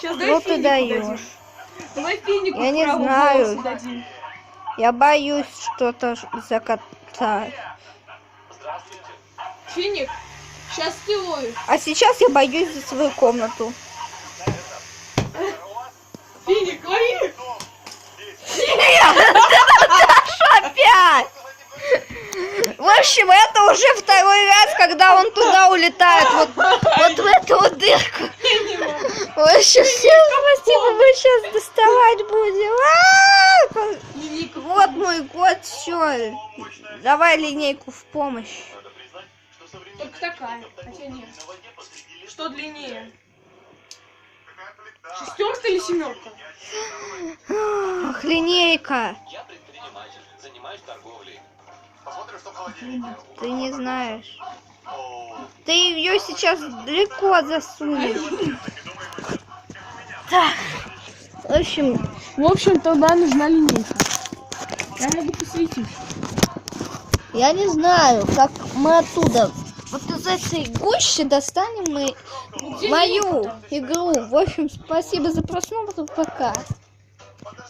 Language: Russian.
Сейчас дай Ну ты финику даешь. дадим. Давай финику Я не вправо знаю. волосы дадим. Я боюсь что-то закатать. Финик, сейчас ты ловишь. А сейчас я боюсь за свою комнату. Финик, лови! Опять! В общем, это уже второй раз, когда он туда улетает. Вот в эту вот дырку. В общем, всем спасибо, мы сейчас доставать будем. Линейка. Вот мой год, все. Давай линейку в помощь. Только такая, хотя нет. Что длиннее? Шестерка или семерка? Ах, линейка. Я предприниматель, занимаюсь торговлей. Ты не знаешь. Ты ее сейчас далеко засунешь. Так. В общем, тогда нужна линейка. Я могу посветить. я не знаю, как мы оттуда, вот из этой гущи достанем мы Где мою линейка-то? игру. В общем, спасибо за просмотр, пока.